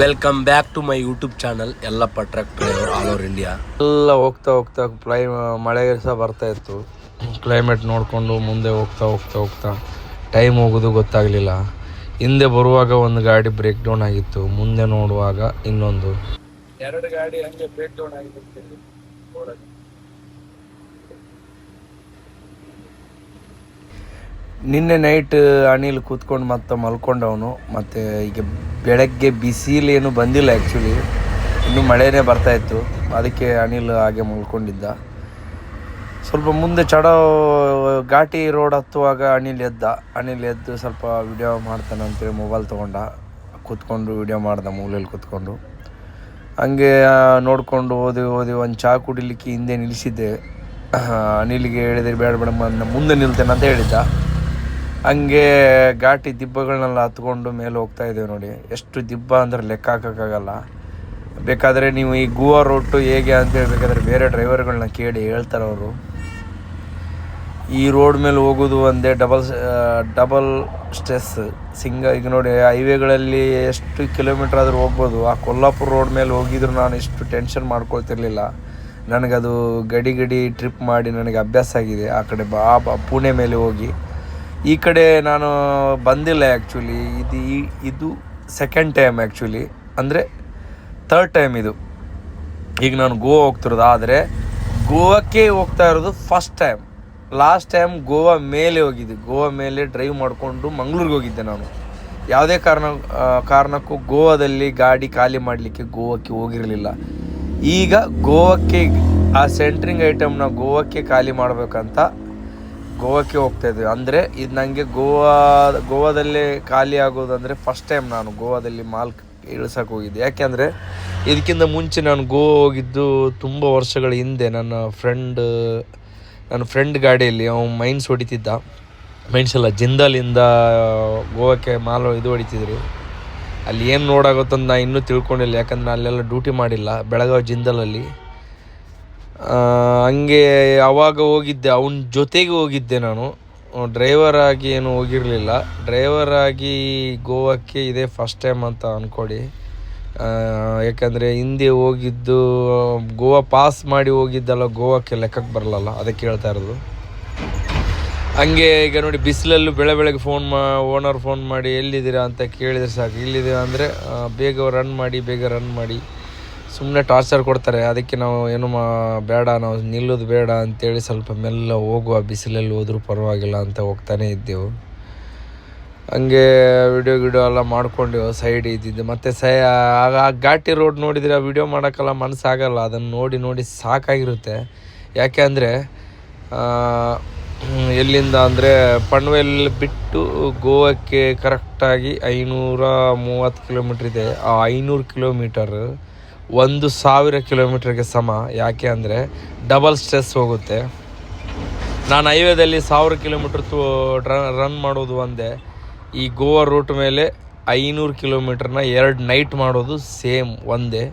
Welcome back to my YouTube channel Yallappa truck driver all over India. ಎಲ್ಲ ಹೋಗ್ತಾ ಹೋಗ್ತಾ ಮಳೆ ಸಹ ಬರ್ತಾ ಇತ್ತು. ಕ್ಲೈಮೇಟ್ ನೋಡಿಕೊಂಡು ಮುಂದೆ ಹೋಗ್ತಾ ಹೋಗ್ತಾ ಹೋಗ್ತಾ ಟೈಮ್ ಹೋಗೋದು ಗೊತ್ತಾಗಲಿಲ್ಲ. ಹಿಂದೆ ಬರುವಾಗ ಒಂದು ಗಾಡಿ ಬ್ರೇಕ್ ಡೌನ್ ಆಗಿತ್ತು, ಮುಂದೆ ನೋಡುವಾಗ ಇನ್ನೊಂದು. ಎರಡು ಗಾಡಿ ಹಂಗೆ ಬ್ರೇಕ್ ಡೌನ್ ಆಗಿರುತ್ತೆ. ನಿನ್ನೆ ನೈಟ್ ಅನಿಲ್ ಕೂತ್ಕೊಂಡು ಮತ್ತೆ ಮಲ್ಕೊಂಡವನು. ಮತ್ತು ಈಗ ಬೆಳಗ್ಗೆ ಬಿಸಿಲೇನು ಬಂದಿಲ್ಲ, ಆ್ಯಕ್ಚುಲಿ ಇನ್ನೂ ಮಳೆನೇ ಬರ್ತಾಯಿತ್ತು. ಅದಕ್ಕೆ ಅನಿಲ್ ಹಾಗೆ ಮಲ್ಕೊಂಡಿದ್ದ. ಸ್ವಲ್ಪ ಮುಂದೆ ಘಾಟಿ ರೋಡ್ ಹತ್ತುವಾಗ ಅನಿಲ್ ಎದ್ದು ಸ್ವಲ್ಪ ವಿಡಿಯೋ ಮಾಡ್ತಾನೆ ಅಂತೇಳಿ ಮೊಬೈಲ್ ತೊಗೊಂಡ, ಕೂತ್ಕೊಂಡು ವಿಡಿಯೋ ಮಾಡ್ದೆ ಮೂಲೆಯಲ್ಲಿ ಕೂತ್ಕೊಂಡು. ಹಂಗೆ ನೋಡಿಕೊಂಡು ಓದಿ ಒಂದು ಚಹಾ ಕುಡಿಲಿಕ್ಕೆ ಹಿಂದೆ ನಿಲ್ಲಿಸಿದ್ದೆ. ಅನಿಲ್ಗೆ ಹೇಳಿದರೆ ಬೇಡ ಮುಂದೆ ನಿಲ್ತೇನೆ ಅಂತ ಹೇಳಿದ್ದ. ಹಂಗೆ ಘಾಟಿ ದಿಬ್ಬಗಳನ್ನೆಲ್ಲ ಹತ್ಕೊಂಡು ಮೇಲೆ ಹೋಗ್ತಾ ಇದ್ದೇವೆ. ನೋಡಿ ಎಷ್ಟು ದಿಬ್ಬ ಅಂದರೆ ಲೆಕ್ಕ ಹಾಕೋಕ್ಕಾಗಲ್ಲ. ಬೇಕಾದರೆ ನೀವು ಈ ಗೋವಾ ರೋಟು ಹೇಗೆ ಅಂತ ಹೇಳ್ಬೇಕಾದ್ರೆ ಬೇರೆ ಡ್ರೈವರ್ಗಳನ್ನ ಕೇಳಿ ಹೇಳ್ತಾರೆ ಅವರು. ಈ ರೋಡ್ ಮೇಲೆ ಹೋಗೋದು ಒಂದೇ ಡಬಲ್ ಸ್ಟ್ರೆಸ್. ಈಗ ನೋಡಿ ಹೈವೇಗಳಲ್ಲಿ ಎಷ್ಟು ಕಿಲೋಮೀಟ್ರ್ ಆದರೂ ಹೋಗ್ಬೋದು. ಆ ಕೊಲ್ಲಾಪುರ ರೋಡ್ ಮೇಲೆ ಹೋಗಿದ್ರು ನಾನು ಇಷ್ಟು ಟೆನ್ಷನ್ ಮಾಡ್ಕೊಳ್ತಿರ್ಲಿಲ್ಲ. ನನಗದು ಗಡಿ ಟ್ರಿಪ್ ಮಾಡಿ ನನಗೆ ಅಭ್ಯಾಸ ಆಗಿದೆ. ಆ ಕಡೆ ಪುಣೆ ಮೇಲೆ ಹೋಗಿ ಈ ಕಡೆ ನಾನು ಬಂದಿಲ್ಲ ಆ್ಯಕ್ಚುಲಿ. ಇದು ಸೆಕೆಂಡ್ ಟೈಮ್ ಆ್ಯಕ್ಚುಲಿ, ಅಂದರೆ ಥರ್ಡ್ ಟೈಮ್ ಇದು. ಈಗ ನಾನು ಗೋವಾ ಹೋಗ್ತಿರೋದು, ಆದರೆ ಗೋವಾಕ್ಕೆ ಹೋಗ್ತಾ ಇರೋದು first time. Last time Goa ಮೇಲೆ ಹೋಗಿದ್ದೆ. ಗೋವಾ ಮೇಲೆ ಡ್ರೈವ್ ಮಾಡಿಕೊಂಡು ಮಂಗಳೂರಿಗೆ ಹೋಗಿದ್ದೆ ನಾನು. ಯಾವುದೇ ಕಾರಣಕ್ಕೂ ಗೋವಾದಲ್ಲಿ ಗಾಡಿ ಖಾಲಿ ಮಾಡಲಿಕ್ಕೆ ಗೋವಾಕ್ಕೆ ಹೋಗಿರಲಿಲ್ಲ. ಈಗ ಗೋವಾಕ್ಕೆ ಆ ಸೆಂಟ್ರಿಂಗ್ ಐಟಮ್ನ ಗೋವಾಕ್ಕೆ ಖಾಲಿ ಮಾಡಬೇಕಂತ ಗೋವಾಕ್ಕೆ ಹೋಗ್ತಾಯಿದ್ವಿ. ಅಂದರೆ ಇದು ನನಗೆ ಗೋವಾದಲ್ಲೇ ಖಾಲಿ ಆಗೋದಂದರೆ ಫಸ್ಟ್ ಟೈಮ್ ನಾನು ಗೋವಾದಲ್ಲಿ ಮಾಲ್ ಇಳಿಸೋಕೆ ಹೋಗಿದ್ದೆ. ಯಾಕೆಂದರೆ ಇದಕ್ಕಿಂತ ಮುಂಚೆ ನಾನು ಗೋವಾ ಹೋಗಿದ್ದು ತುಂಬ ವರ್ಷಗಳ ಹಿಂದೆ. ನನ್ನ ಫ್ರೆಂಡ್ ಗಾಡಿಯಲ್ಲಿ ಅವನು ಮೈನ್ಸ್ ಹೊಡಿತಿದ್ದ. ಮೈನ್ಸ್ ಎಲ್ಲ ಜಿಂದಾಲಿಂದ ಗೋವಾಕ್ಕೆ ಮಾಲ್ ಹೊಡಿತಿದ್ರು. ಅಲ್ಲಿ ಏನು ನೋಡಾಗುತ್ತಂತ ನಾನು ಇನ್ನೂ ತಿಳ್ಕೊಂಡಿಲ್ಲ, ಯಾಕಂದರೆ ಅಲ್ಲೆಲ್ಲ ಡ್ಯೂಟಿ ಮಾಡಿಲ್ಲ ಬೆಳಗಾವಿ ಜಿಂದಾಲಲ್ಲಿ. ಹಂಗೆ ಅವಾಗ ಹೋಗಿದ್ದೆ, ಅವನ ಜೊತೆಗೆ ಹೋಗಿದ್ದೆ ನಾನು. ಡ್ರೈವರ್ ಆಗಿ ಏನು ಹೋಗಿರಲಿಲ್ಲ. ಡ್ರೈವರ್ ಆಗಿ ಗೋವಾಕ್ಕೆ ಇದೇ ಫಸ್ಟ್ ಟೈಮ್ ಅಂತ ಅಂದ್ಕೊಡಿ. ಯಾಕಂದರೆ ಹಿಂದೆ ಹೋಗಿದ್ದು ಗೋವಾ ಪಾಸ್ ಮಾಡಿ ಹೋಗಿದ್ದಲ್ಲ, ಗೋವಾಕ್ಕೆ ಲೆಕ್ಕಕ್ಕೆ ಬರಲ್ಲ, ಅದಕ್ಕೆ ಹೇಳ್ತಾ ಇರೋದು. ಹಂಗೆ ಈಗ ನೋಡಿ ಬಿಸಿಲಲ್ಲೂ ಬೆಳಗ್ಗೆ ಓನರ್ ಫೋನ್ ಮಾಡಿ ಎಲ್ಲಿದ್ದೀರಾ ಅಂತ ಕೇಳಿದರೆ ಸಾಕು. ಇಲ್ಲಿದ್ದೀರಾ ಅಂದರೆ ಬೇಗ ರನ್ ಮಾಡಿ ಸುಮ್ಮನೆ ಟಾರ್ಚರ್ ಕೊಡ್ತಾರೆ. ಅದಕ್ಕೆ ನಾವು ಏನು ಬೇಡ, ನಾವು ನಿಲ್ಲೋದು ಬೇಡ ಅಂತೇಳಿ ಸ್ವಲ್ಪ ಮೆಲ್ಲ ಹೋಗುವ, ಬಿಸಿಲಲ್ಲಿ ಹೋದರೂ ಪರವಾಗಿಲ್ಲ ಅಂತ ಹೋಗ್ತಾನೆ ಇದ್ದೆವು. ಹಂಗೆ ವಿಡಿಯೋ ಎಲ್ಲ ಮಾಡ್ಕೊಂಡೆವು ಸೈಡ್ ಇದ್ದಿದ್ದು. ಮತ್ತು ಆ ಘಾಟಿ ರೋಡ್ ನೋಡಿದರೆ ಆ ವಿಡಿಯೋ ಮಾಡೋಕ್ಕೆಲ್ಲ ಮನಸ್ಸಾಗಲ್ಲ. ಅದನ್ನು ನೋಡಿ ಸಾಕಾಗಿರುತ್ತೆ. ಯಾಕೆ ಅಂದರೆ ಎಲ್ಲಿಂದ ಅಂದರೆ ಪನ್ವೇಲ್ ಬಿಟ್ಟು ಗೋವಾಕ್ಕೆ ಕರೆಕ್ಟಾಗಿ 530 ಕಿಲೋಮೀಟ್ರ್ ಇದೆ. ಆ 500 ಕಿಲೋಮೀಟರ್ 1000 ಕಿಲೋಮೀಟ್ರಿಗೆ ಸಮ. ಯಾಕೆ ಅಂದರೆ ಡಬಲ್ ಸ್ಟ್ರೆಸ್ ಹೋಗುತ್ತೆ. ನಾನು ಹೈವೇದಲ್ಲಿ 1000 ಕಿಲೋಮೀಟ್ರ್ ರನ್ ಮಾಡೋದು ಒಂದೇ. ಈ ಗೋವಾ ರೂಟ್ ಮೇಲೆ 500 ಕಿಲೋಮೀಟ್ರನ್ನ 2 ನೈಟ್ ಮಾಡೋದು ಸೇಮ್ ಒಂದೇ.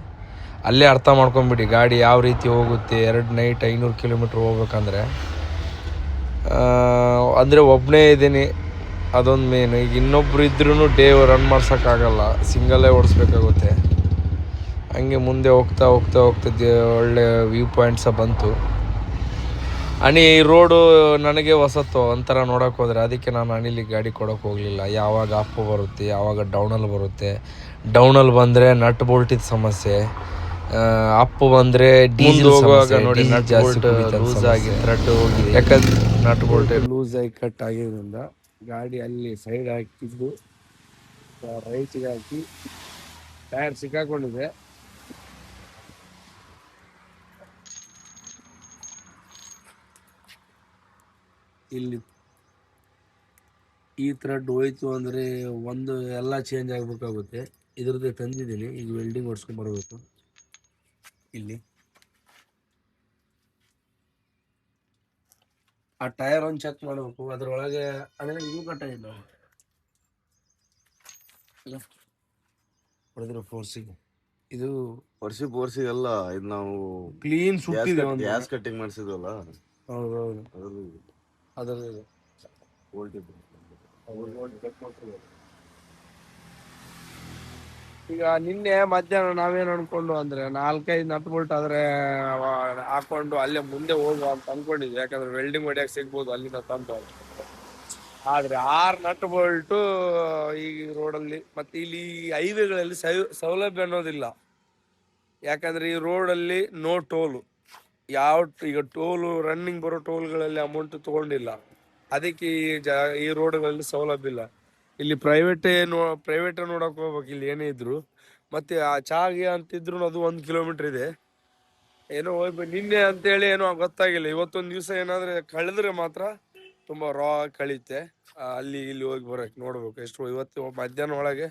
ಅಲ್ಲೇ ಅರ್ಥ ಮಾಡ್ಕೊಂಬಿಡಿ ಗಾಡಿ ಯಾವ ರೀತಿ ಹೋಗುತ್ತೆ. 2 ನೈಟ್ 500 ಕಿಲೋಮೀಟ್ರ್ ಹೋಗ್ಬೇಕಂದ್ರೆ ಅಂದರೆ ಒಬ್ಬನೇ ಇದ್ದೀನಿ, ಅದೊಂದು ಮೇನು. ಈಗ ಇನ್ನೊಬ್ರು ಇದ್ರೂ ರನ್ ಮಾಡ್ಸೋಕ್ಕಾಗಲ್ಲ, ಸಿಂಗಲ್ಲೇ ಓಡಿಸ್ಬೇಕಾಗುತ್ತೆ. ಹಂಗೆ ಮುಂದೆ ಹೋಗ್ತಾ ಒಳ್ಳೆ ವ್ಯೂ ಪಾಯಿಂಟ್ಸ ಬಂತು. ಈ ರೋಡು ನನಗೆ ಹೊಸತ್ತು ಒಂಥರ ನೋಡೋಕೆ ಹೋದರೆ. ಅದಕ್ಕೆ ನಾನು ಅನಿಲಿಗೆ ಗಾಡಿ ಕೊಡೋಕೆ ಹೋಗಲಿಲ್ಲ. ಯಾವಾಗ ಅಪ್ ಬರುತ್ತೆ, ಯಾವಾಗ ಡೌನಲ್ಲಿ ಬರುತ್ತೆ. ಡೌನಲ್ಲಿ ಬಂದರೆ ನಟ್ ಬೋಲ್ಟಿದ ಸಮಸ್ಯೆ, ಅಪ್ ಬಂದರೆ ಡೀಸೆಲ್ ಹೋಗುವಾಗ ನೋಡಿ ನಟ್ ಬೋಲ್ಟ್ ಲೂಸ್ ಆಗಿ ಥ್ರೆಡ್ ಹೋಗಿದೆ. ಯಾಕಂದ್ರೆ ನಟ್ ಬೋಲ್ಟ್ ಲೂಸ್ ಆಗಿ ಕಟ್ ಆಗಿರೋದ್ರಿಂದ ಗಾಡಿ ಅಲ್ಲಿ ಸೈಡ್ ಹಾಕಿದ್ದು ರೈಟಿಗೆ ಹಾಕಿ ಟೈರ್ ಸಿಕ್ಕಾಕೊಂಡಿದೆ. ಇಲ್ಲಿ ಈ ಥ್ರೆಡ್ ಹೋಯ್ತು ಅಂದರೆ ಒಂದು ಎಲ್ಲ ಚೇಂಜ್ ಆಗಬೇಕಾಗುತ್ತೆ. ಇದ್ರದ್ದೇ ತಂದಿದ್ದೀನಿ, ಈಗ ವೆಲ್ಡಿಂಗ್ ಹೊಡ್ಸ್ಕೊಂಡು ಬರಬೇಕು. ಇಲ್ಲಿ ಆ ಟೈರ್ ಒಂದು ಚೆಕ್ ಮಾಡಬೇಕು. ಅದರೊಳಗೆ ಅದೆಲ್ಲ ಇದು ಕಟ್ಟಾಗಿಲ್ಲ ಹೊಡೆದಿರೋ ಫೋರ್ಸಿಗೆ. ಇದು ಬೋರ್ಸಿಗೆಲ್ಲ ಇದು ನಾವು ಕ್ಲೀನ್ ಸುಟ್ಟಿದೆ. ಗ್ಯಾಸ್ ಕಟ್ಟಿಂಗ್ ಮಾಡಿಸಿದ್ವಲ್ಲ, ಹೌದು ಅದರದ್ದು ಈಗ ನಿನ್ನೆ ಮಧ್ಯಾಹ್ನ ನಾವೇನು ಅನ್ಕೊಂಡು ಅಂದ್ರೆ 4-5 ನಟ್ ಬೋಲ್ಟ್ ಆದ್ರೆ ಹಾಕೊಂಡು ಅಲ್ಲೇ ಮುಂದೆ ಹೋಗುವ ಅಂತ ಅನ್ಕೊಂಡಿದ್ವಿ, ಯಾಕಂದ್ರೆ ವೆಲ್ಡಿಂಗ್ ಹೊಡಿಯಕ್ಕೆ ಸಿಗ್ಬೋದು ಅಲ್ಲಿಂದ ತಂದು. ಆದ್ರೆ 6 ನಟ್ ಬೋಲ್ಟು ಈ ರೋಡಲ್ಲಿ ಮತ್ತೆ ಇಲ್ಲಿ ಹೈವೇಗಳಲ್ಲಿ ಸೌಲಭ್ಯ ಅನ್ನೋದಿಲ್ಲ. ಯಾಕಂದ್ರೆ ಈ ರೋಡಲ್ಲಿ ನೋ ಟೋಲು, ಈಗ ಟೋಲು ರನ್ನಿಂಗ್ ಬರೋ ಟೋಲ್ಗಳಲ್ಲಿ ಅಮೌಂಟ್ ತಗೊಂಡಿಲ್ಲ. ಅದಕ್ಕೆ ಈ ರೋಡ್ಗಳಲ್ಲಿ ಸೌಲಭ್ಯ ಇಲ್ಲ. ಇಲ್ಲಿ ಪ್ರೈವೇಟ್ ನೋಡಕ್ ಹೋಗ್ಬೇಕು ಇಲ್ಲಿ ಏನೇ ಇದ್ರು. ಮತ್ತೆ ಆ ಚಾಗೆ ಅಂತಿದ್ರು ಅದು 1 ಕಿಲೋಮೀಟರ್ ಇದೆ. ಏನೋ ಹೋಗ್ಬೇಕು ನಿನ್ನೆ ಅಂತೇಳಿ ಏನೋ ಗೊತ್ತಾಗಿಲ್ಲ. ಇವತ್ತೊಂದು ದಿವಸ ಏನಾದ್ರೆ ಕಳೆದ್ರೆ ಮಾತ್ರ ತುಂಬಾ ರಾ ಕಳೀತೆ. ಅಲ್ಲಿ ಇಲ್ಲಿ ಹೋಗಿ ಬರಕ್ ನೋಡ್ಬೇಕು. ಎಷ್ಟು ಇವತ್ತು ಮಧ್ಯಾಹ್ನ ಒಳಗೆ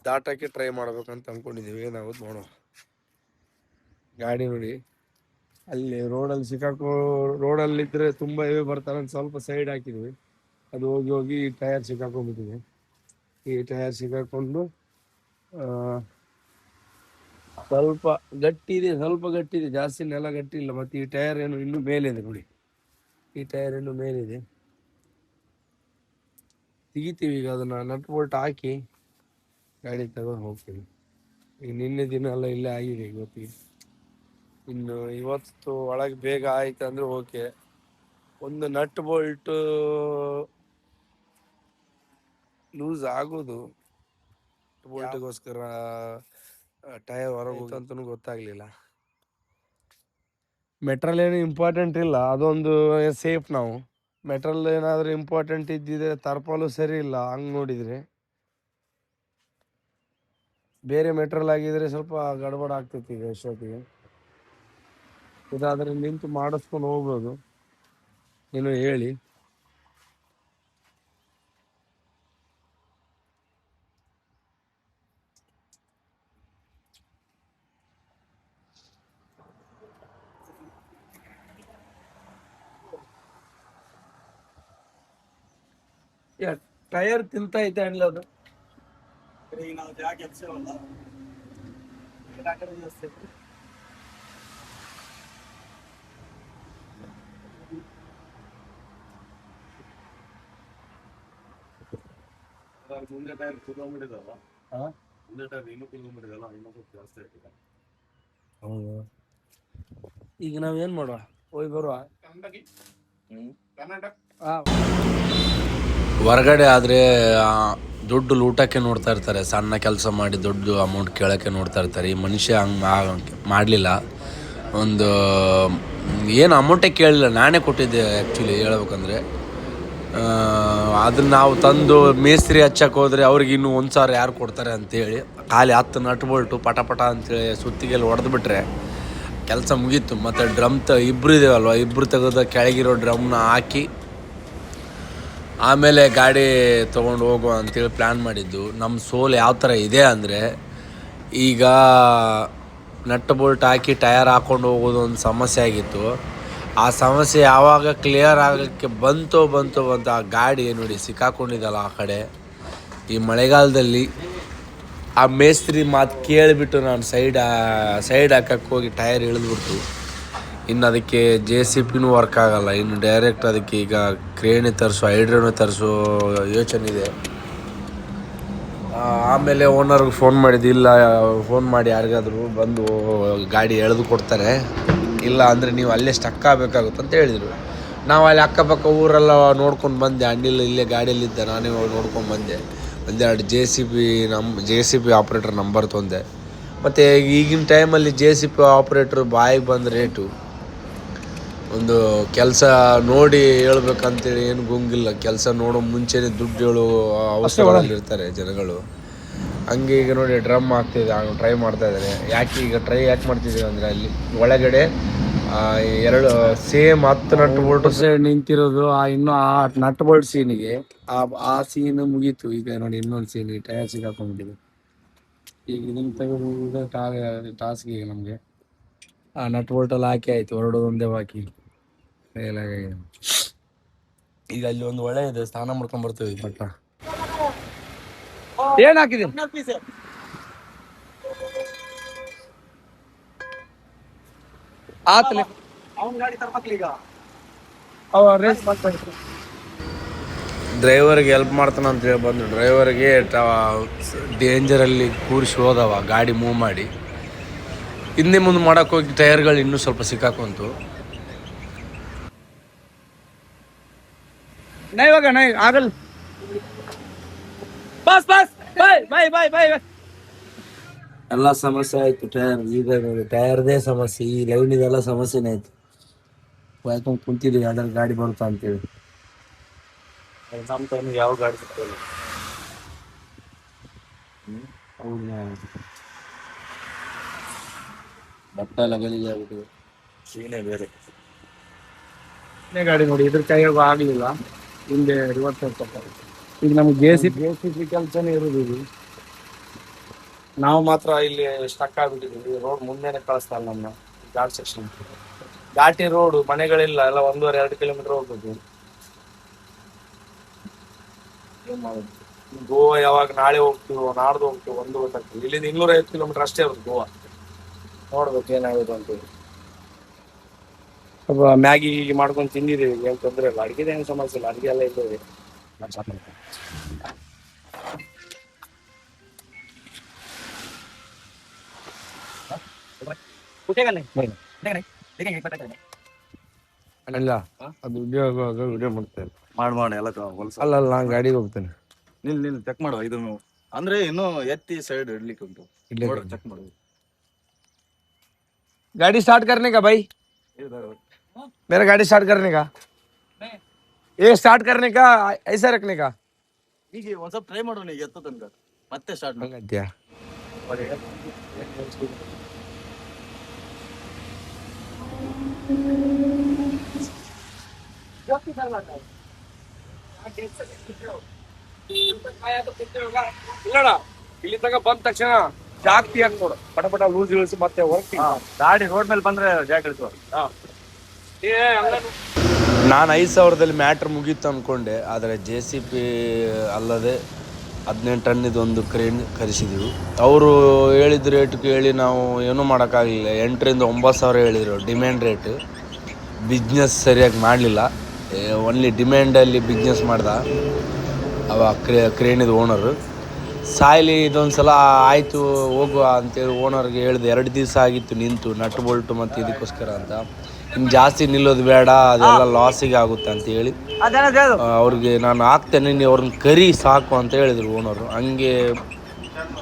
ದಾಟಕ್ಕೆ ಟ್ರೈ ಮಾಡ್ಬೇಕಂತ ಅನ್ಕೊಂಡಿದೀವಿ. ಏನಾಗುತ್ತೆ ನೋಡೋ. ಗಾಡಿ ನೋಡಿ ಅಲ್ಲಿ ರೋಡಲ್ಲಿ ಇದ್ರೆ ತುಂಬಾ ಹೆವಿ ಬರ್ತಾರೆ ಅಂತ ಸ್ವಲ್ಪ ಸೈಡ್ ಹಾಕಿದ್ವಿ. ಅದು ಹೋಗಿ ಹೋಗಿ ಟೈರ್ ಸಿಕ್ಕಾಕೊಂಡ್ಬಿಟ್ಟಿದೆ. ಈ ಟೈರ್ ಸಿಕ್ಕಾಕೊಂಡು ಸ್ವಲ್ಪ ಗಟ್ಟಿ ಇದೆ, ಜಾಸ್ತಿ ನೆಲ ಗಟ್ಟಿ ಇಲ್ಲ. ಮತ್ತೆ ಈ ಟೈರ್ ಏನು ಇನ್ನೂ ಮೇಲಿದೆ ನೋಡಿ, ಈ ಟೈರ್ ಇನ್ನೂ ಮೇಲಿದೆ. ತೆಗಿತೀವಿ ಈಗ ಅದನ್ನ, ನಟ್ ಬೋಲ್ಟ್ ಹಾಕಿ ಗಾಡಿ ತಗೊಂಡು ಹೋಗ್ತೀವಿ. ಈಗ ನಿನ್ನೆ ದಿನ ಎಲ್ಲ ಇಲ್ಲೇ ಆಗಿದೆ ಇವತ್ತಿಗೆ. ಇನ್ನು ಇವತ್ತು ಒಳಗೆ ಬೇಗ ಆಯ್ತು ಅಂದ್ರೆ ಓಕೆ. ಒಂದು ನಟ್ ಬೋಲ್ಟ್ ಲೂಸ್ ಆಗೋದು, ಬೋಲ್ಟ್ಗೋಸ್ಕರ ಟೈರ್ ಹೊರಗೆ ಹೋಗಂತನೂ ಗೊತ್ತಾಗ್ಲಿಲ್ಲ. ಮೆಟ್ರಲ್ ಏನು ಇಂಪಾರ್ಟೆಂಟ್ ಇಲ್ಲ, ಅದೊಂದು ಸೇಫ್. ನಾವು ಮೆಟ್ರಲ್ ಏನಾದರೂ ಇಂಪಾರ್ಟೆಂಟ್ ಇದ್ದಿದ್ರೆ ತರ್ಪಾಲು ಸರಿ ಇಲ್ಲ. ಹಂಗೆ ನೋಡಿದ್ರೆ ಬೇರೆ ಮೆಟ್ರಲ್ ಆಗಿದ್ರೆ ಸ್ವಲ್ಪ ಗಡಬಡ ಆಗ್ತೈತಿ. ಈಗ ಎಷ್ಟೊತ್ತಿಗೆ ಇದಾದ್ರೆ ನಿಂತು ಮಾಡಿಸ್ಕೊಂಡು ಹೋಗ್ಬೋದು. ಏನು ಹೇಳಿ. ಟೈರ್ ತಿಂತ ಐತೆ ಅಲ್ಲ ಅದು. ಮುಂದೆ ಟೈರ್ ಕುತ್ಕೊಂಡ್ಬಿಟ್ಟಿದಲ್ಲ, ಮುಂದೆ ಟೈರ್ ಇನ್ನೂ ಕುತ್ಕೊಂಡ್ಬಿಟ್ಟಿದಲ್ಲ, ಇನ್ನೂ ಸ್ವಲ್ಪ ಜಾಸ್ತಿ ಆಯ್ತು. ಹೌದು. ಈಗ ನಾವೇನ್ ಮಾಡುವ, ಹೋಗಿ ಬರುವ. ಹೊರಗಡೆ ಆದರೆ ದುಡ್ಡು ಲೂಟಕ್ಕೆ ನೋಡ್ತಾ ಇರ್ತಾರೆ, ಸಣ್ಣ ಕೆಲಸ ಮಾಡಿ ದೊಡ್ಡ ಅಮೌಂಟ್ ಕೇಳೋಕ್ಕೆ ನೋಡ್ತಾ ಇರ್ತಾರೆ. ಈ ಮನುಷ್ಯ ಹಂಗೆ ಮಾಡಲಿಲ್ಲ. ಒಂದು ಏನು ಅಮೌಂಟೇ ಕೇಳಲಿಲ್ಲ, ನಾನೇ ಕೊಟ್ಟಿದ್ದೆ ಆ್ಯಕ್ಚುಲಿ ಹೇಳ್ಬೇಕಂದ್ರೆ. ಅದನ್ನ ನಾವು ತಂದು ಮೇಸ್ತ್ರಿ ಹಚ್ಚಕ್ಕೆ ಹೋದರೆ ಅವ್ರಿಗೆ ಇನ್ನೂ 1,000 ಯಾರು ಕೊಡ್ತಾರೆ ಅಂತೇಳಿ ಖಾಲಿ 10 ನಟ್ ಬೋಲ್ಟು ಪಟ ಅಂತೇಳಿ ಸುತ್ತಿಗೆಲ್ಲ ಹೊಡೆದ್ಬಿಟ್ರೆ ಕೆಲಸ ಮುಗೀತು. ಮತ್ತು ಡ್ರಮ್ ಇಬ್ಬರು ಇದೇವಲ್ವ, ಇಬ್ಬರು ತೆಗೆದು ಕೆಳಗಿರೋ ಡ್ರಮ್ನ ಹಾಕಿ ಆಮೇಲೆ ಗಾಡಿ ತೊಗೊಂಡು ಹೋಗುವ ಅಂತೇಳಿ ಪ್ಲ್ಯಾನ್ ಮಾಡಿದ್ದು. ನಮ್ಮ ಸೋಲ್ ಯಾವ ಥರ ಇದೆ ಅಂದರೆ, ಈಗ ನಟ್ ಬೋಲ್ಟ್ ಹಾಕಿ ಟಯರ್ ಹಾಕ್ಕೊಂಡು ಹೋಗೋದು ಒಂದು ಸಮಸ್ಯೆ ಆಗಿತ್ತು. ಆ ಸಮಸ್ಯೆ ಯಾವಾಗ ಕ್ಲಿಯರ್ ಆಗೋಕ್ಕೆ ಬಂತು ಆ ಗಾಡಿ ನೋಡಿ ಸಿಕ್ಕಾಕೊಂಡಿದ್ದಲ್ಲ ಆ ಕಡೆ. ಈ ಮಳೆಗಾಲದಲ್ಲಿ ಆ ಮೇಸ್ತ್ರಿ ಮಾತು ಕೇಳಿಬಿಟ್ಟು ನಾನು ಸೈಡ್ ಹಾಕಕ್ಕೆ ಹೋಗಿ ಟೈರ್ ಇಳಿದ್ಬಿಡ್ತು. ಇನ್ನು ಅದಕ್ಕೆ JCB ವರ್ಕ್ ಆಗೋಲ್ಲ. ಇನ್ನು ಡೈರೆಕ್ಟ್ ಅದಕ್ಕೆ ಈಗ ಕ್ರೇನೇ ಹೈಡ್ರೋನೇ ತರಿಸೋ ಯೋಚನೆ ಇದೆ. ಆಮೇಲೆ ಓನರ್ಗೆ ಫೋನ್ ಮಾಡಿದ್ದು, ಇಲ್ಲ ಫೋನ್ ಮಾಡಿ ಯಾರಿಗಾದರೂ ಬಂದು ಗಾಡಿ ಎಳೆದು ಕೊಡ್ತಾರೆ, ಇಲ್ಲ ಅಂದರೆ ನೀವು ಅಲ್ಲೇ ಸ್ಟಕ್ ಆಗಬೇಕಾಗುತ್ತೆ ಅಂತ ಹೇಳಿದರು. ನಾವು ಅಲ್ಲಿ ಅಕ್ಕಪಕ್ಕ ಊರೆಲ್ಲ ನೋಡ್ಕೊಂಡು ಬಂದೆ. ಅಣ್ಣಿಲ್ಲ ಇಲ್ಲೇ ಗಾಡಿಯಲ್ಲಿದ್ದೆ, ನಾನೇ ನೋಡ್ಕೊಂಡು ಬಂದೆ. ಒಂದೆರಡು JCB ಆಪ್ರೇಟರ್ ನಂಬರ್ ತಂದೆ. ಮತ್ತು ಈಗಿನ ಟೈಮಲ್ಲಿ JCB ಆಪ್ರೇಟ್ರ್ ಬಾಯಿಗೆ ಬಂದ ರೇಟು. ಒಂದು ಕೆಲಸ ನೋಡಿ ಹೇಳ್ಬೇಕಂತೇಳಿ ಏನು ಗುಂಗಿಲ್ಲ. ಕೆಲಸ ನೋಡೋ ಮುಂಚೆನೇ ದುಡ್ಡು ಹೇಳೋ ಅವಸರದಲ್ಲಿರ್ತಾರೆ ಜನಗಳು. ಹಂಗೆ ಈಗ ನೋಡಿ ಡ್ರಮ್ ಆಗ್ತಿದೆ, ಟ್ರೈ ಮಾಡ್ತಾ ಇದ್ದಾರೆ. ಯಾಕೆ ಮಾಡ್ತಿದ್ದೀವಿ ಅಂದರೆ, ಅಲ್ಲಿ ಒಳಗಡೆ 2 ಸೇಮ್ 10 ನಟ್ ಬೋಲ್ಟ್ ನಿಂತಿರೋದು. ಇನ್ನು ಆ ನಟ್ ಬೋಲ್ಟ್ ಸೀನಿಗೆ ಆ ಸೀನ್ ಮುಗೀತು. ಈಗ ನೋಡಿ ಇನ್ನೊಂದು ಸೀನ್ ಟೈರ್ ಸಿಗಾಕೊಂಡ್ಬಿಟ್ಟಿದೆ. ಈಗ ಇದನ್ನು ತೆಗೆದು ಟಾಸ್ಕ್ ಈಗ ನಮಗೆ ಆ ನಟ್ ಬೋಲ್ಟಲ್ಲಿ ಹಾಕಿ ಆಯ್ತು, ಹೊರಡೋದು ಒಂದೇ ಬಾಕಿ. ಈಗ ಅಲ್ಲಿ ಒಂದು ಒಳ್ಳೆ ಇದೆ, ಸ್ನಾನ ಮಾಡ್ಕೊಂಡ್ ಬರ್ತೀವಿ. ಬಟ್ಟ ಏನ್ ಹಾಕಿದೆ ಆತಲೆ ಡ್ರೈವರ್ಗೆ ಹೆಲ್ಪ್ ಮಾಡ್ತಾನೆ ಅಂತೇಳಿ ಬಂದು ಡ್ರೈವರ್ಗೆ ಡೇಂಜರಲ್ಲಿ ಕೂರಿಸಿ ಹೋದವ ಗಾಡಿ ಮೂವ್ ಮಾಡಿ. ಹಿಂದೆ ಮುಂದೆ ಮಾಡೋಕೆ ಹೋಗಿ ಟೈರ್ಗಳು ಇನ್ನೂ ಸ್ವಲ್ಪ ಸಿಕ್ಕಾಕೊಂತು. ಇವಾಗ ಆಗಲ್ಲ. ಬಸ್ ಬಸ್ ಬಾಯ್ ಬಾಯ್ ಬಾಯ್ ಬಾಯ್. ಎಲ್ಲ ಸಮಸ್ಯೆ ಆಯ್ತು. ಟೈರ್ದೇ ಸಮಸ್ಯೆ, ಈ ಲೈನಿದೆಲ್ಲ ಸಮಸ್ಯೆನೇ ಆಯ್ತು. ಯಾಕಂದ್ರೆ ಕುಂತಿದ್ವಿ ಯಾವ್ದಾದ್ರು ಗಾಡಿ ಬರುತ್ತಾ ಅಂತೇಳಿ. ನಮ್ಮ ಟೈಮಿಗೆ ಯಾವ ಗಾಡಿ ಸಿಗ್ತದೆ? ಬಟ್ಟ ಎಲ್ಲ ಗಲೀಜ್ ಆಗ್ಬಿಟ್ಟು ಸೀನೇ ಬೇರೆ. ಗಾಡಿ ನೋಡಿ, ಇದ್ರ ಕೈಯಾಗ ಆಗ್ಲಿಲ್ಲ, ಹಿಂದೆ ರಿವರ್ಸ್ ಮಾಡ್ತಾರೆ. ಈಗ ನಮ್ಗೆ ಜೆ.ಸಿ.ಬಿ ಕೆಲಸನೇ ಇರೋದು ಇದು. ನಾವು ಮಾತ್ರ ಇಲ್ಲಿ ಸ್ಟಕ್ ಆಗ್ಬಿಟ್ಟಿದ್ವಿ. ರೋಡ್ ಮುಂದೆನೆ ಕಳಿಸ್ತಾ ಇಲ್ಲ ನಮ್ಮ ಘಾಟ್ ಸೆಕ್ಷನ್. ಘಾಟಿ ರೋಡ್, ಮನೆಗಳಿಲ್ಲ, ಎಲ್ಲ 1.5-2 ಕಿಲೋಮೀಟರ್ ಹೋಗ್ಬೇಕು. ಏನ್ ಮಾಡೋದು? ಗೋವಾ ಯಾವಾಗ ನಾಳೆ ಹೋಗ್ತೀವೋ ನಾಡ್ದು ಹೋಗ್ತೀವೋ ಒಂದು ಗೊತ್ತಾಗ್ತದೆ. ಇಲ್ಲಿಂದ 250 ಕಿಲೋಮೀಟರ್ ಅಷ್ಟೇ ಇರೋದು ಗೋವಾ. ನೋಡ್ಬೇಕು ಏನಾಗುತ್ತೆ ಅಂತೇಳಿ. ಸ್ವಲ್ಪ ಮ್ಯಾಗಿ ಮಾಡ್ಕೊಂಡು ತಿಂದಿದ್ದೀವಿ, ಏನ್ ತೊಂದರೆ ಇಲ್ಲ. ಅಡುಗೆದ ಏನು ಸಮಸ್ಯೆ ಇಲ್ಲ, ಅಡುಗೆ ಎಲ್ಲ ಇದ್ದೇವೆ. ಅಲ್ಲ ಅದು ವಿಡಿಯೋ ಮಾಡ್ತೇನೆ. ಮಾಡಿ ಎಲ್ಲ ಹೊಲ್ಸ. ಅಲ್ಲ ನಾನು ಗಾಡಿಗೆ ಹೋಗ್ತೇನೆ. ನಿಲ್ ಚೆಕ್ ಮಾಡುವ ಇದನ್ನು. ಅಂದ್ರೆ ಇನ್ನು ಎತ್ತಿ ಸೈಡ್ ಇಡ್ಲಿಕ್ಕೆ ಉಂಟು, ಚೆಕ್ ಮಾಡುವ. गाड़ी स्टार्ट करने का भाई, मेरा गाड़ी स्टार्ट करने का, ये स्टार्ट करने का, ऐसा रखने का. ಈಗ ಒಂದ್ ಸ್ವಲ್ಪ ಟ್ರೈ ಮಾಡೋಣ, ಈಗ ಎತ್ತ ತನಕ ಮತ್ತೆ ಸ್ಟಾರ್ಟ್ ಮಾಡಿ. ಹಂಗಂತ್ಯಾ? ಇಲ್ಲಣ್ಣ, ಇಲ್ಲಿ ತನಕ ಬಂದ ತಕ್ಷಣ ಜಾಗ್ತಿ ಅಂತ ನೋಡು, ಪಟ ಪಟ ಲೂಸ್ ಇಳಿಸಿ ಮತ್ತೆ ಹೊರಗ್ತಿ. ಗಾಡಿ ರೋಡ್ ಮೇಲೆ ಬಂದ್ರೆ ಜಾಗ ಇಳಿಸುವ. ನಾನು 5,000ದಲ್ಲಿ ಮ್ಯಾಟ್ರ್ ಮುಗೀತು ಅಂದ್ಕೊಂಡೆ. ಆದರೆ JCB ಅಲ್ಲದೆ 18 ಟನ್ನಿದು ಒಂದು ಕ್ರೇನ್ ಕರೆಸಿದ್ದೀವಿ. ಅವರು ಹೇಳಿದ ರೇಟ್ ಕೇಳಿ ನಾವು ಏನೂ ಮಾಡೋಕ್ಕಾಗಲಿಲ್ಲ. 8,000 ರಿಂದ 9,000 ಹೇಳಿದರು ಡಿಮ್ಯಾಂಡ್ ರೇಟ್. ಬಿಸ್ನೆಸ್ ಸರಿಯಾಗಿ ಮಾಡಲಿಲ್ಲ, ಓನ್ಲಿ ಡಿಮ್ಯಾಂಡಲ್ಲಿ ಬಿಸ್ನೆಸ್ ಮಾಡ್ದ ಅವ ಕ್ರೇನಿದು ಓನರು. ಸಾಯ್ಲಿ ಇದೊಂದು ಸಲ ಆಯಿತು ಹೋಗುವ ಅಂತೇಳಿ ಓನರ್ಗೆ ಹೇಳಿದೆ. 2 ದಿವಸ ಆಗಿತ್ತು ನಿಂತು, ನಟ್ ಬೋಲ್ಟು ಮತ್ತು ಇದಕ್ಕೋಸ್ಕರ ಅಂತ. ಇನ್ನು ಜಾಸ್ತಿ ನಿಲ್ಲೋದು ಬೇಡ, ಅದೆಲ್ಲ ಲಾಸಿಗೆ ಆಗುತ್ತೆ ಅಂತೇಳಿ ಅವ್ರಿಗೆ ನಾನು ಹಾಕ್ತೇನೆ, ನೀವು ಅವ್ರನ್ನ ಕರಿ ಸಾಕು ಅಂತ ಹೇಳಿದರು ಓನರು. ಹಂಗೆ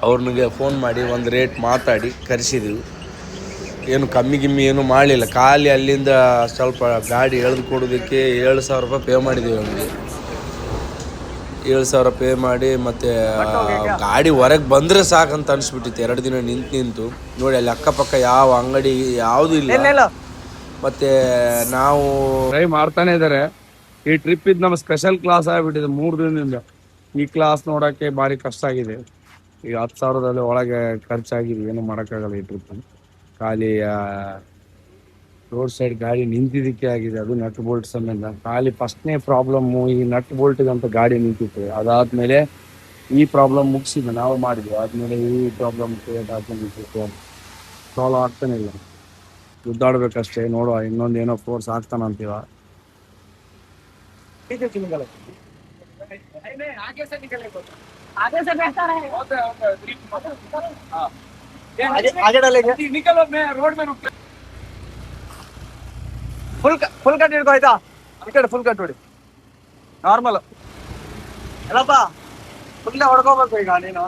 ಅವ್ರನಿಗೆ ಫೋನ್ ಮಾಡಿ ಒಂದು ರೇಟ್ ಮಾತಾಡಿ ಕರೆಸಿದ್ದೀವಿ. ಏನು ಕಮ್ಮಿ ಗಿಮ್ಮಿ ಏನು ಮಾಡಲಿಲ್ಲ, ಖಾಲಿ ಅಲ್ಲಿಂದ ಸ್ವಲ್ಪ ಗಾಡಿ ಎಳೆದು ಕೊಡೋದಕ್ಕೆ 7,000 ರೂಪಾಯಿ ಪೇ ಮಾಡಿದ್ದೀವಿ ಅವನಿಗೆ. 7,000 ಪೇ ಮಾಡಿ ಮತ್ತು ಗಾಡಿ ಹೊರಗೆ ಬಂದರೆ ಸಾಕಂತ ಅನಿಸ್ಬಿಟ್ಟಿತ್ತು. 2 ದಿನ ನಿಂತು ನೋಡಿ, ಅಲ್ಲಿ ಅಕ್ಕಪಕ್ಕ ಯಾವ ಅಂಗಡಿ ಯಾವುದೂ ಇಲ್ಲ. ಮತ್ತು ನಾವು ಟ್ರೈ ಮಾಡ್ತಾನೆ ಇದ್ದಾರೆ. ಈ ಟ್ರಿಪ್ ಇದು ನಮ್ಮ ಸ್ಪೆಷಲ್ ಕ್ಲಾಸ್ ಆಗಿಬಿಟ್ಟಿದೆ 3 ದಿನದಿಂದ. ಈ ಕ್ಲಾಸ್ ನೋಡೋಕ್ಕೆ ಭಾರಿ ಕಷ್ಟ ಆಗಿದೆ. ಈಗ 10,000ದಲ್ಲಿ ಒಳಗೆ ಖರ್ಚಾಗಿದೆ, ಏನು ಮಾಡೋಕ್ಕಾಗಲ್ಲ ಈ ಟ್ರಿಪ್. ಖಾಲಿ ರೋಡ್ ಸೈಡ್ ಗಾಡಿ ನಿಂತಿದ್ದಕ್ಕೆ ಆಗಿದೆ, ಅದು ನಟ್ ಬೋಲ್ಟ್ ಸಂಬಂಧ. ಖಾಲಿ ಫಸ್ಟ್ನೇ ಪ್ರಾಬ್ಲಮ್ಮು ಈ ನಟ್ ಬೋಲ್ಟ್ಗಂತ ಗಾಡಿ ನಿಂತಿತ್ತು. ಅದಾದಮೇಲೆ ಈ ಪ್ರಾಬ್ಲಮ್ ಮುಗಿಸಿದ್ದು ನಾವು ಮಾಡಿದ್ವಿ. ಆದಮೇಲೆ ಈ ಪ್ರಾಬ್ಲಮ್ ಕ್ರಿಯೇಟ್ ಆಗ್ತಾ ನಿಂತಿತ್ತು, ಸಾಲ್ವ್ ಆಗ್ತಾನೆ ಇಲ್ಲ. ಗುದ್ದಾಡ್ಬೇಕಷ್ಟೇ. ನೋಡುವ, ಇನ್ನೊಂದು ಏನೋ ಫೋರ್ಸ್ ಆಗ್ತಾನಂತೀವ. ಫುಲ್ ಕಟ್ ಹಿಡ್ಕೊ ಆಯ್ತಾ? ಈ ಕಡೆ ಫುಲ್ ಕಟ್ ಹೊಡಿ, ನಾರ್ಮಲ್ ಎಲ್ಲಪ್ಪ. ಫುಲ್ ಹೊಡ್ಕೋಬೇಕು ಈಗ ನೀನು,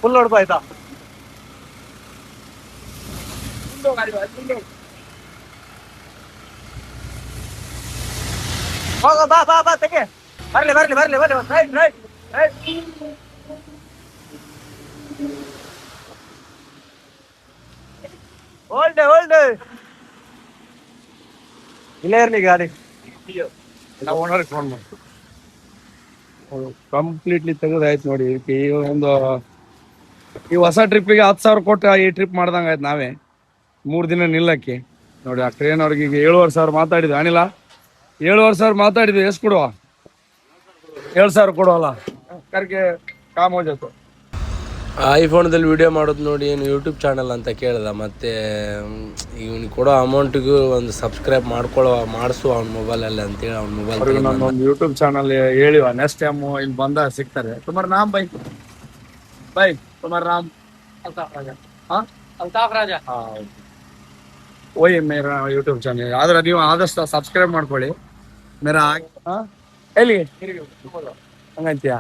ಫುಲ್ ಹೊಡ್ಕೊ ಆಯ್ತಾ? ಹೋಗ ಬಾ ಬಾ ಬಾ ತೆಗೆ, ಬರ್ಲಿ ಬರ್ಲಿ ಬರ್ಲಿ ಬರ್ಲಿ. Right right right. Hold hold. ಇಲ್ಲೇ ಇರ್ಲಿ ಗಾಡಿ. ನಾವು ಓನರ್ಗೆ ಫೋನ್ ಮಾಡಿ ಕಂಪ್ಲೀಟ್ಲಿ ತೆಗೆದಾಯ್ತು ನೋಡಿ. ಈ ಹೊಸ ಟ್ರಿಪ್ಪಿಗೆ 10,000 ಕೊಟ್ಟು ಈ ಟ್ರಿಪ್ ಮಾಡ್ದಂಗೆ ಆಯ್ತು ನಾವೇ 3 ದಿನ ನಿಲ್ಲಕ್ಕೆ. ನೋಡಿ, ಆ ಟ್ರೈನ್ ಅವ್ರಿಗೆ ಈಗ 7,500 ಮಾತಾಡಿದ್ವಿ. ಅನಿಲ 7,500 ಮಾತಾಡಿದ್ವಿ. ಎಷ್ಟು ಕೊಡುವ? 7,000 ಕೊಡುವಲ್ಲ, ಕರ್ಗೆ ಕಾಮ್ ಹೋ ಜಾತು. ಐಫೋನ್ದಲ್ಲಿ ವಿಡಿಯೋ ಮಾಡೋದು ನೋಡಿ ಏನು ಯೂಟ್ಯೂಬ್ ಚಾನಲ್ ಅಂತ ಕೇಳ್ದ. ಮತ್ತು ಇವನಿಗೆ ಕೊಡೋ ಅಮೌಂಟಿಗೂ ಒಂದು ಸಬ್ಸ್ಕ್ರೈಬ್ ಮಾಡಿಸು ಅವ್ನ ಮೊಬೈಲಲ್ಲಿ ಅಂತೇಳಿ ಅವ್ನ ಮೊಬೈಲ್ ನನ್ನೊಂದು ಯೂಟ್ಯೂಬ್ ಚಾನಲ್ ಹೇಳಿವ ನೆಕ್ಸ್ಟ್ ಟೈಮ್ ಇಲ್ಲಿ ಬಂದಾಗ ಸಿಗ್ತಾರೆ. ತುಮಾರ ನಾಮ್ ಬೈ ಬೈ ತುಮಾರ ನಾಮ್ ಅಲ್ತಾಫ್ ರಾಜ. ಓಯ್ ಮೇರಾ ಯೂಟ್ಯೂಬ್ ಚಾನಲ್ ಆದ್ರೆ ನೀವು ಆದಷ್ಟು ಸಬ್ಸ್ಕ್ರೈಬ್ ಮಾಡ್ಕೊಳ್ಳಿ. ಮೇರಾ ಎಲ್ಲಿ ಹಂಗಂತೀಯ?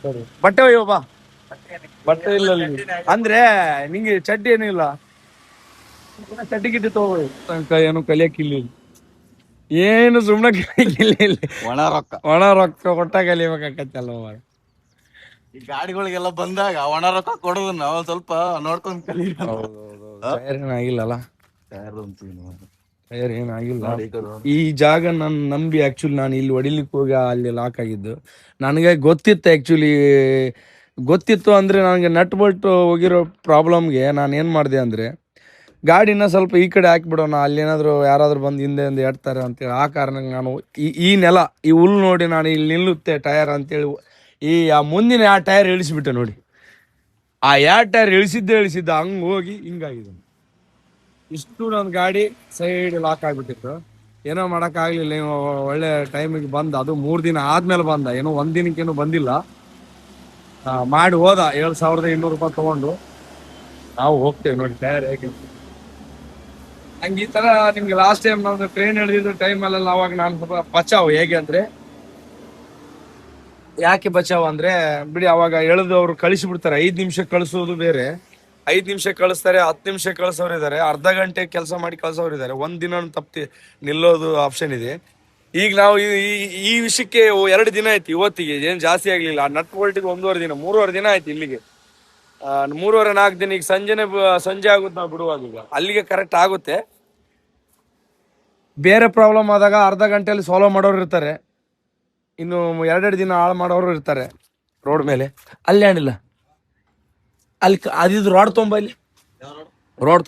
ಸರಿ. ಬಟ್ಟೆ ಒಯ್ಯೋ ಬಾ. ಬಟ್ಟೆ ಇಲ್ಲ ಅಂದ್ರೆ ನಿಂಗೆ ಚಡ್ಡಿ ಏನಿಲ್ಲ, ಚಡ್ಡಿ ಗಿಡ್ಡಿ ತಗೋ. ಏನು ಕಲಿಯಕ್ಕಿಲ್ಲ, ಏನು ಸುಮ್ಮನೆ ಕಲಿಯಕ್ಕಿಲ್ಲ. ಇಲ್ಲಿ ಒಣ ರೊಕ್ಕ ಕೊಟ್ಟ ಕಲಿಬೇಕಾಕತ್ತಲ್ಲ. ಈ ಗಾಡಿಗಳಿಗೆಲ್ಲ ಬಂದಾಗ ಒಣ ರೊಕ್ಕ ಕೊಡೋದು ನಾವು ಸ್ವಲ್ಪ ನೋಡ್ಕೊಂಡ್ ಕಲಿ. ಟೈರ್ ಏನಾಗಿಲ್ಲಲ್ಲ, ಟೈರ್ ಏನಾಗಿಲ್ಲ. ಈ ಜಾಗ ನಾನು ನಂಬಿ ಆಕ್ಚುಲಿ ನಾನು ಇಲ್ಲಿ ಹೊಡಿಲಿಕ್ಕೆ ಹೋಗಿ ಅಲ್ಲಿ ಲಾಕ್ ಆಗಿದ್ದು. ನನಗೆ ಗೊತ್ತಿತ್ತು ಅಂದ್ರೆ ನನಗೆ ನಟ್ ಬೋಲ್ಟ್ ಹೋಗಿರೋ ಪ್ರಾಬ್ಲಮ್ಗೆ ನಾನು ಏನು ಮಾಡಿದೆ ಅಂದರೆ ಗಾಡಿನ ಸ್ವಲ್ಪ ಈ ಕಡೆ ಹಾಕಿಬಿಡೋಣ, ಅಲ್ಲೇನಾದರೂ ಯಾರಾದರೂ ಬಂದು ಹಿಂದೆ ಎಡ್ತಾರೆ ಅಂತೇಳಿ ಆ ಕಾರಣಕ್ಕೆ ನಾನು ಈ ನೆಲ ಈ ಹುಲ್ಲು ನೋಡಿ ನಾನು ಇಲ್ಲಿ ನಿಲ್ಲುತ್ತೆ ಟಯರ್ ಅಂತೇಳಿ ಆ ಮುಂದಿನ ಆ ಟೈರ್ ಇಳಿಸಿಬಿಟ್ಟೆ ನೋಡಿ. ಆ ಟೈರ್ ಇಳಿಸಿದ್ದ ಹಂಗೆ ಹೋಗಿ ಹಿಂಗಾಗಿದೆ. ಇಷ್ಟು ನನ್ನ ಗಾಡಿ ಸೈಡ್ ಲಾಕ್ ಆಗಿಬಿಟ್ಟಿತ್ತು. ಏನೋ ಮಾಡೋಕ್ಕಾಗಲಿಲ್ಲ. ಒಳ್ಳೆ ಟೈಮಿಗೆ ಬಂದ, ಅದು 3 ದಿನ ಆದ್ಮೇಲೆ ಬಂದ, ಏನೋ 1 ದಿನಕ್ಕೇನು ಬಂದಿಲ್ಲ. ಮಾಡಿ ಹೋದ 7,200 ರೂಪಾಯಿ ತಗೊಂಡು. ನಾವು ಹೋಗ್ತೇವೆ ನೋಡಿ ಟೈರ್ ಹೇಗೆ. ಹಂಗೆ ಈ ಥರ ನಿಮ್ಗೆ ಲಾಸ್ಟ್ ಟೈಮ್ ನಾವು ಟ್ರೈನ್ ಎಳೆದಿದ್ದು ಟೈಮಲ್ಲೆಲ್ಲ ಅವಾಗ ನಾನು ಸ್ವಲ್ಪ ಬಚಾವ್. ಹೇಗೆ ಅಂದರೆ ಯಾಕೆ ಬಚಾವ್ ಅಂದರೆ ಬಿಡಿ, ಅವಾಗ ಎಳೆದು ಅವ್ರು ಕಳಿಸಿಬಿಡ್ತಾರೆ. 5 ನಿಮಿಷ ಕಳಿಸೋದು ಬೇರೆ, 5 ನಿಮಿಷ ಕಳಿಸ್ತಾರೆ, 10 ನಿಮಿಷ ಕಳಿಸೋರು ಇದ್ದಾರೆ, ಅರ್ಧ ಗಂಟೆ ಕೆಲಸ ಮಾಡಿ ಕಳಿಸೋರು ಇದ್ದಾರೆ, 1 ದಿನ ತಪ್ಪಿ ನಿಲ್ಲೋದು ಆಪ್ಷನ್ ಇದೆ. ಈಗ ನಾವು ಈ ವಿಷಯಕ್ಕೆ 2 ದಿನ ಆಯ್ತು. ಇವತ್ತಿಗೆ ಏನು ಜಾಸ್ತಿ ಆಗಲಿಲ್ಲ. ನಟ್ ಬೋಲ್ಟಿಗೆ 1.5 ದಿನ 3.5 ದಿನ ಆಯ್ತು ಇಲ್ಲಿಗೆ. 3.5-4 ದಿನ. ಈಗ ಸಂಜೆ ಆಗುತ್ತೆ ನಾವು ಬಿಡುವಾಗ. ಈಗ ಅಲ್ಲಿಗೆ ಕರೆಕ್ಟ್ ಆಗುತ್ತೆ. ಬೇರೆ ಪ್ರಾಬ್ಲಮ್ ಆದಾಗ ಅರ್ಧ ಗಂಟೆಯಲ್ಲಿ ಸಾಲ್ವ್ ಮಾಡೋರು ಇರ್ತಾರೆ, ಇನ್ನು 2 ದಿನ ಹಾಳು ಮಾಡೋರು ಇರ್ತಾರೆ ರೋಡ್ ಮೇಲೆ. ಅಲ್ಲಿ ಏನಿಲ್ಲ, ಅಲ್ಲಿ ಅದಿದ್ದು ರೋಡ್ ತೊಂಬ, ಇಲ್ಲಿ ರೋಡ್